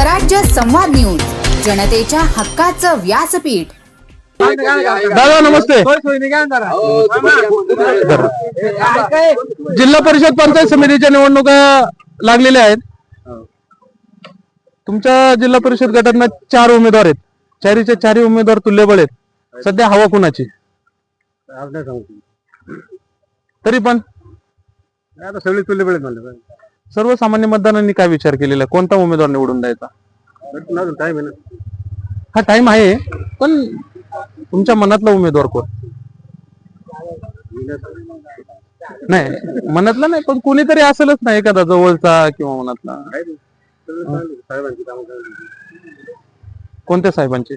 स्वराज्य संवाद न्यूज, जनतेच्या हक्काचं व्यासपीठ। दादा नमस्ते। जिल्हा परिषद पंचायत समितीच्या निवडणुका लागलेल्या आहेत। तुमच्या जिल्हा परिषद गटांना 4 उमेदवार आहेत। चारीचे 4 उमेदवार तुल्यबळ आहेत। सध्या हवा कुणाची? तरी पण आता सगळे तुल्यबळ आहेत म्हणलं। सर्वसामान्य मतदारांनी काय विचार केलेला, कोणता उमेदवार निवडून द्यायचा? टाइम आहे ना, हा टाइम आहे, पण तुमच्या मनातला उमेदवार कोण? नाही मनातला नाही, पण कोणीतरी असेलच ना, एखादा जवळचा किंवा मनातला। साहेबांची कामं कोणत्या साहेबांचे?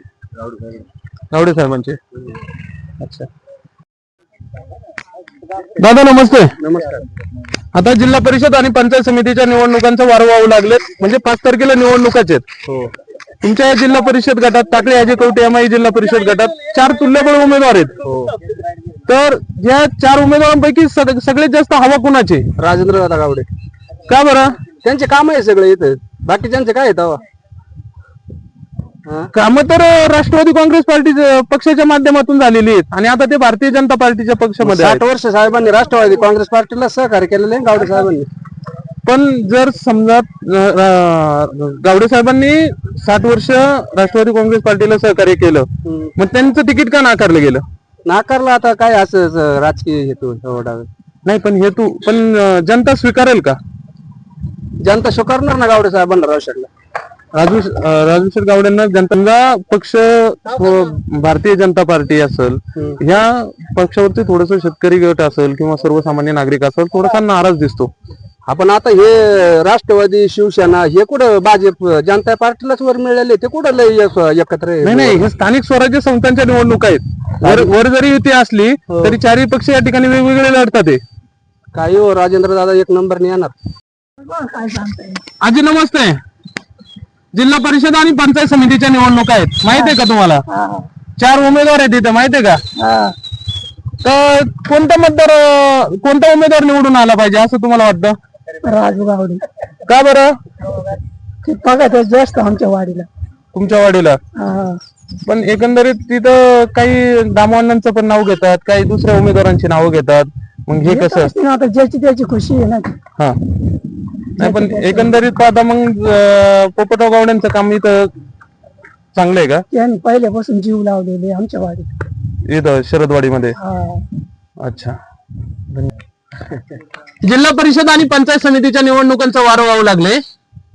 गावडे साहेबांचे। अच्छा दादा नमस्ते। नमस्कार। आता जिल्हा परिषद आणि पंचायत समितीच्या निवडणुकांचा वार वाहू लागलेत, म्हणजे 5 तारखेला निवडणुकाच आहेत। हो। तुमच्या जिल्हा परिषद गटात टाकळी अजय कवटे एमआई जिल्हा परिषद गटात 4 तुल्यबळ उमेदवार आहेत। हो। तर या 4 उमेदवारांपैकी सगळ्यात जास्त हवा कुणाची? राजेंद्र दादा गावडे। का बरं? त्यांचे काम आहे सगळे इथे, बाकीच्यांचे काय आहेत? काम तर राष्ट्रवादी काँग्रेस पार्टी पक्षाच्या माध्यमातून झालेली आहेत, आणि आता ते भारतीय जनता पार्टीच्या पक्षामध्ये 60 वर्ष साहेबांनी राष्ट्रवादी काँग्रेस पार्टीला सहकार्य केलेले आहे गावडे साहेबांनी। पण जर समजा गावडे साहेबांनी 60 वर्ष राष्ट्रवादी काँग्रेस पार्टीला सहकार्य केलं, मग त्यांचं तिकीट का नाकारलं गेलं? नाकारला आता काय असं राजकीय हेतू नाही, पण हेतू पण जनता स्वीकारेल का? जनता स्वीकारणार ना गावडे साहेबांना राहू शकला। राजू गावडेंना जनता पक्ष भारतीय जनता पार्टी असेल, ह्या पक्षावरती थोडस शेतकरी गट असेल किंवा सर्वसामान्य नागरिक असेल थोडासा नाराज दिसतो। आपण आता हे राष्ट्रवादी शिवसेना हे कुठं भाजप जनता पार्टीलाच वर मिळाले, ते कुठं लय एकत्र आहे? नाही, हे स्थानिक स्वराज्य संस्थांच्या निवडणुका आहेत। वर जरी युती असली तरी 4 पक्ष या ठिकाणी वेगवेगळे लढतात। काही हो, राजेंद्र दादा 1 नंबरने येणार। आजी नमस्ते। जिल्हा परिषद आणि पंचायत समितीच्या निवडणुका आहेत, माहित आहे का तुम्हाला? 4 उमेदवार आहेत इथे, माहित आहे का? तर कोणता उमेदवार निवडून आला पाहिजे असं तुम्हाला वाटतं? राजू गावडे। का बरं? ते बघा जास्त आमच्या वाडीला। तुमच्या वाडीला? पण एकंदरीत तिथं काही दामवांनांचं पण नाव घेतात, काही दुसऱ्या उमेदवारांची नावं घेतात, मग हे कसं? आता ज्याची त्याची खुशी आहे ना। हा नाही, पण एकंदरीत पाहता मग पोपटराव गावड्यांचं काम इथं चांगलं आहे का? त्यांनी पहिल्यापासून जीव लावलेले आमच्या वाडीत, इथं शरदवाडीमध्ये। अच्छा। जिल्हा परिषद आणि पंचायत समितीच्या निवडणुकांचा वार वाहू लागले।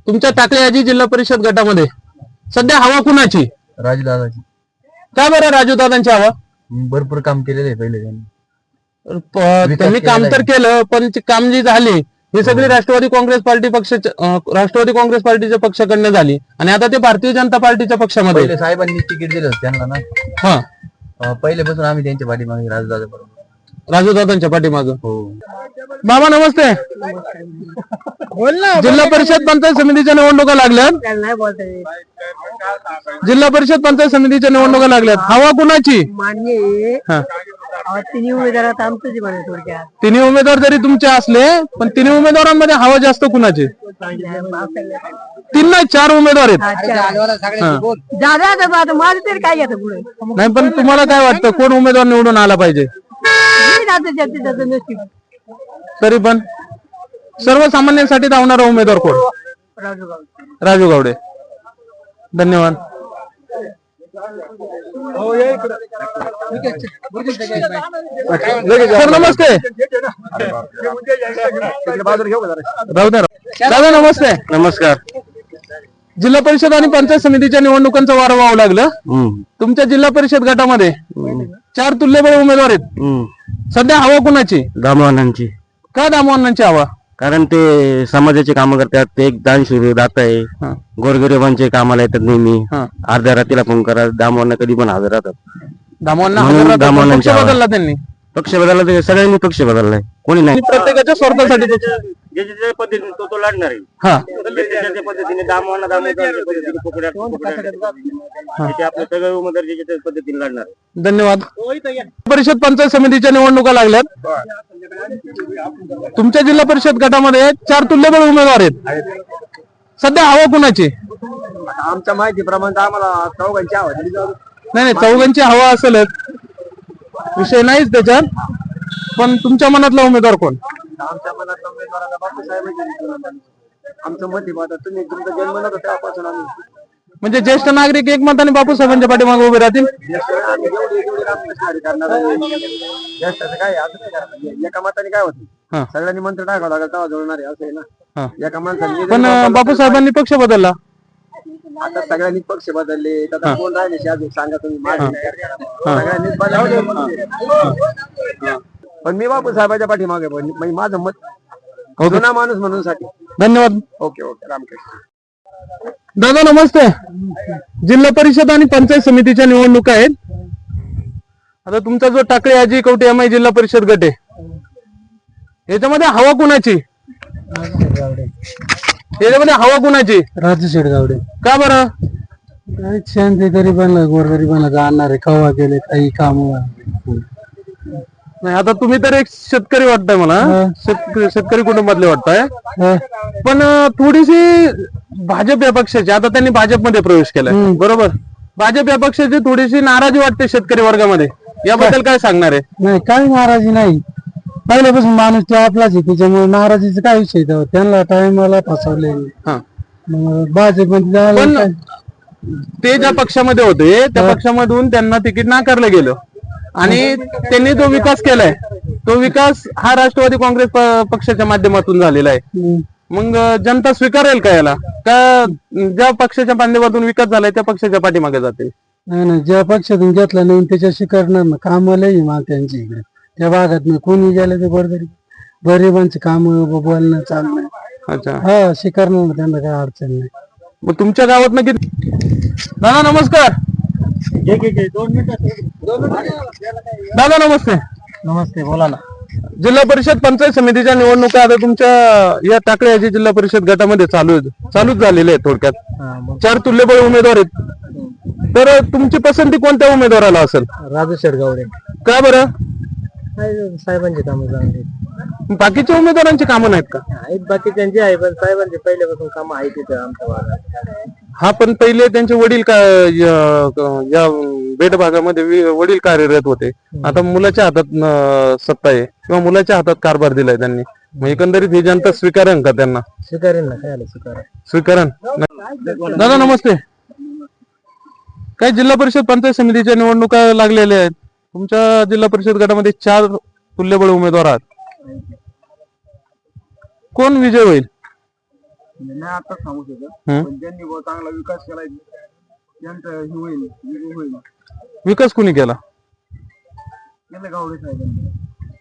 तुमच्या टाकळी अजय जिल्हा परिषद गटामध्ये सध्या हवा कुणाची? राजू दादाची। का बरं राजू दादांची हवा? भरपूर काम केलेलं आहे पहिले त्यांनी काम तर केलं, पण काम जी झाली ही सगळी राष्ट्रवादी काँग्रेस पार्टीच्या पक्षाकडनं झाली, आणि आता ते भारतीय जनता पार्टीच्या पक्षामध्ये। साहेबांनी तिकीट दिलं त्यांना ना। हा, पहिल्यापासून आम्ही त्यांच्या पाठीमागे राजूदादा बरोबर। राजू दादांच्या पाठीमागं। हो। बाबा नमस्ते। जिल्हा परिषद पंचायत समितीच्या निवडणुका लागल्यात। जिल्हा परिषद पंचायत समितीच्या निवडणुका लागल्यात, हवा कुणाची? मान्य तिन्ही उमेदवारात आमचं जीवन आहे थोडक्यात। तिन्ही उमेदवार जरी तुमचे असले, पण तिन्ही उमेदवारांमध्ये हवा जास्त कुणाची? 3 नाही 4 उमेदवार आहेत। माझं तरी काय येतं पुढे? नाही, पण तुम्हाला काय वाटतं कोण उमेदवार निवडून आला पाहिजे? तरी पण सर्वसामान्यांसाठी धावणारा उमेदवार कोण? राजू गावडे। धन्यवाद। सर नमस्ते। दादा नमस्ते। नमस्कार। जिल्हा परिषद आणि पंचायत समितीच्या निवडणुकांचा वार वाहू लागलं। तुमच्या जिल्हा परिषद गटामध्ये 4 तुल्यबळ उमेदवार आहेत। सध्या हवा कुणाची? दामवानांची। का दामवानांची हवा? कारण ते समाजाचे काम करतात, ते एक दानशूर दाता आहे। गोरगरिबांचे कामाला येतात नेहमी। अर्ध्या रात्रीला फोन करा, दामवांना कधी पण हजर राहतात। दामवांना पक्ष बदलला त्यांनी? पक्ष बदलला, ते सगळ्यांनी पक्ष बदललाय, कोणी नाही। प्रत्येकाच्या स्वार्थासाठी ज्याच्या पद्धतीने तो लढणार आहे। त्याच्या पद्धतीने दामवांना आपले सगळे उमेदवार ज्याच्या पद्धतीने लढणार। धन्यवाद। परिषद पंचायत समितीच्या निवडणुका लागल्यात। तुमच्या जिल्हा परिषद गटामध्ये 4 तुल्यबळ उमेदवार आहेत। सध्या हवा कुणाची? आमच्या माहितीप्रमाणे आम्हाला चौघांची हवा दिली जाऊ. नाही चौघांची हवा असेलच, विषय नाहीच त्याच्यात, पण तुमच्या मनातला उमेदवार कोण? आमच्या मनात उमेदवाराला बापूसाहेब आमचं मत आहे. आता तुम्ही तुमचा जन्म नका त्यापासून आम्ही म्हणजे ज्येष्ठ नागरिक एकमताने बापूसाहेबांच्या पाठीमागे उभे राहतील. काय एका मताने काय होत, सगळ्यांनी मंत्र टाकावं लागेल तेव्हा जुळणार आहे, असं आहे ना. एका माणसाने पण बापूसाहेबांनी पक्ष बदलला. आता सगळ्यांनी पक्ष बदलले, आता कोण राहिले अजून सांगा तुम्ही. सगळ्यांनीच बदलले, पण मी बापूसाहेबांच्या पाठीमागे म्हणजे माझं मत जुना माणूस म्हणून साठी. धन्यवाद. Okay okay, Ramakrishna. दादा नमस्ते. जिल्हा परिषद आणि पंचायत समितीच्या निवडणुका आहेत. आता तुमचा जो टाकळी आजी कवठे एमआय जिल्हा परिषद गट आहे, याच्यामध्ये हवा कुणाची? याच्यामध्ये हवा कुणाची? राजू शेडगावडे. का बरं? शांती गरीबांना गोरगरीबांना जाणारे कवा गेले काही काम. नाही आता तुम्ही तर एक शेतकरी वाटताय मला, शेतकरी कुटुंबातले वाटताय, पण थोडीशी भाजप या पक्षाची, आता त्यांनी भाजपमध्ये प्रवेश केलाय बरोबर, भाजप या पक्षाची थोडीशी नाराजी वाटते शेतकरी वर्गामध्ये, याबद्दल काय सांगणार आहे? नाही काही नाराजी नाही, पहिल्यापासून माणूस तो आपलाच आहे, त्याच्यामुळे नाराजीचा काय विषय त्यांना टाइमला फसवले. भाजपमध्ये पण ते ज्या पक्षामध्ये होते त्या पक्षामधून त्यांना तिकीट नाकारलं गेलं आणि त्यांनी जो विकास केलाय तो विकास हा राष्ट्रवादी काँग्रेस पक्षाच्या माध्यमातून झालेला आहे. मग जनता स्वीकारेल का याला, का ज्या पक्षाच्या माध्यमातून विकास झालाय त्या पक्षाच्या पाठीमागे जाते? नाही नाही, ज्या पक्षातून घेतला नाही त्याच्याशी करणार ना कामालाही मान त्यांच्या इकडे त्या भागात नाही कोणी गेलं ते गरिबांचे काम बोलणं चालणं. अच्छा, हा शिकरणार ना, त्यांना काय अडचण नाही. मग तुमच्या गावात नक्की. दादा नमस्कार. दादा नमस्ते. नमस्ते, बोला ना. जिल्हा परिषद पंचायत समितीच्या निवडणुका आता तुमच्या या टाकळी आजी जिल्हा परिषद गटामध्ये चालूच झालेले आहेत. थोडक्यात 4 तुल्यबळ उमेदवार आहेत, तर तुमची पसंती कोणत्या उमेदवाराला असेल? राजू शेडगावडे. का बरं? साहेबांची कामं चांगली, बाकीच्या उमेदवारांची कामं नाहीत का? आहेत बाकी त्यांची आहे, पण साहेबांची पहिल्यापासून कामं आहेत तिथे आमच्या भागात. हा, पण पहिले त्यांचे वडील या बेड भागामध्ये वडील कार्यरत होते, आता मुलाच्या हातात सत्ता आहे किंवा मुलाच्या हातात कारभार दिलाय त्यांनी, मग एकंदरीत ही जनता स्वीकारेन का त्यांना? स्वीकारेन ना, काय स्वीकारेन. दादा नमस्ते. काय जिल्हा परिषद पंचायत समितीच्या निवडणुका लागलेल्या आहेत, तुमच्या जिल्हा परिषद गटामध्ये 4 तुल्यबळ उमेदवार आहात, कोण विजय होईल? नाही आता सांगू शकत, पण ज्यांनी चांगला विकास केलाय त्यांचं हे होईल. विकास कुणी केला?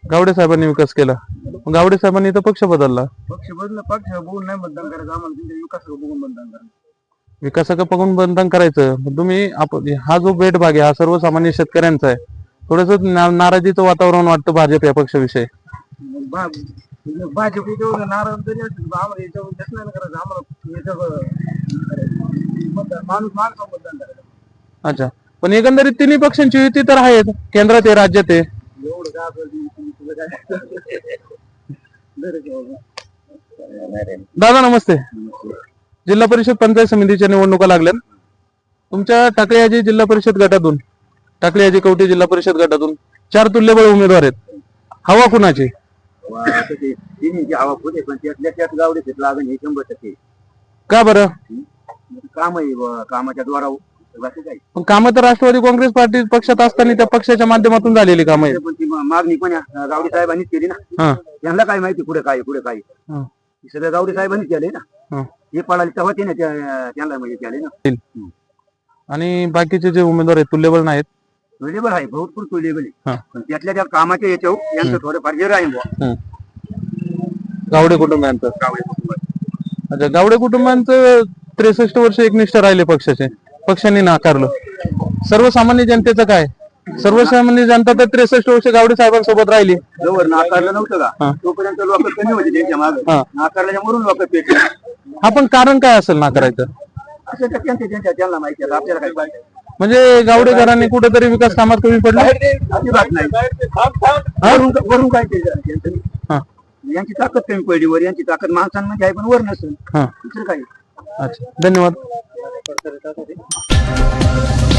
गावडे साहेबांनी विकास केला. गावडे साहेबांनी तर पक्ष बदलला. पक्ष बघून नाही मतदान करायचं, आम्हाला त्यांच्या विकास बघून मतदान करायचं. विकासाचं बघून मतदान करायचं. तुम्ही हा जो बेट भाग आहे हा सर्वसामान्य शेतकऱ्यांचा आहे, थोडस नाराजीचं वातावरण वाटतं भाजप या पक्षाविषयी. भाजप नाराज जरी असेल आम्हाला याच्यावर नाही करायचं, आम्हाला माणूस मतदान करायचं. अच्छा, पण एकंदरीत तिन्ही पक्षांची युती तर आहेत, केंद्रात आहे राज्यात आहे. एवढं दादा नमस्ते. जिल्हा परिषद पंचायत समितीच्या निवडणुका लागल्या, तुमच्या टाकळी आजी जिल्हा परिषद गटातून, टाकळी आजी कवठे जिल्हा परिषद गटातून 4 तुल्यबळ उमेदवार आहेत, हवा कुणाची? हवा पुढे, पण त्यात गावडे लागेल हे 100%. का बरं? काम आहे, कामाच्या द्वारा. कामं तर राष्ट्रवादी काँग्रेस पार्टी पक्षात असताना त्या पक्षाच्या माध्यमातून झालेली कामं आहेत. पण ती मागणी पण गावडे साहेबांनीच केली ना, त्यांना काय माहिती पुढे काय सगळं गावडे साहेबांनीच केलंय ना, हे पळाले तेव्हा त्यांना म्हणजे केले ना. आणि बाकीचे जे उमेदवार आहेत तुल्यबळ नाहीत? तुल्यबळ आहे, भरपूर तुल्यबळ आहे, पण त्यातल्या त्या कामाच्या याच्यावर यांचं थोडंफार जे राहील. गावडे कुटुंबांचं. अच्छा, गावडे कुटुंबांचं 63 वर्ष एकनिष्ठ राहिले पक्षाचे, पक्षांनी नाकारलं. सर्वसामान्य जनतेचं काय? सर्वसामान्य जनता तर 63 वर्ष गावडे साहेबांसोबत राहिली. जोवर नाकारलं नव्हतं का तोपर्यंत लोक कमी होते त्यांच्या मागे, नाकारल्याच्या म्हणून लोक पेटले. हा, पण कारण काय असेल नाकारायचं? असं त्यांना माहिती आहे, आपल्याला काय पाहिजे. म्हणजे गावडेकरांनी कुठेतरी विकास कामात कमी पडले? अजिबात नाही. वरून काय केलं, यांची ताकद कमी पडली, वर यांची ताकद माणसांमध्ये आहे पण वर नसेल, दुसरं काही. अच्छा, धन्यवाद. करतात ते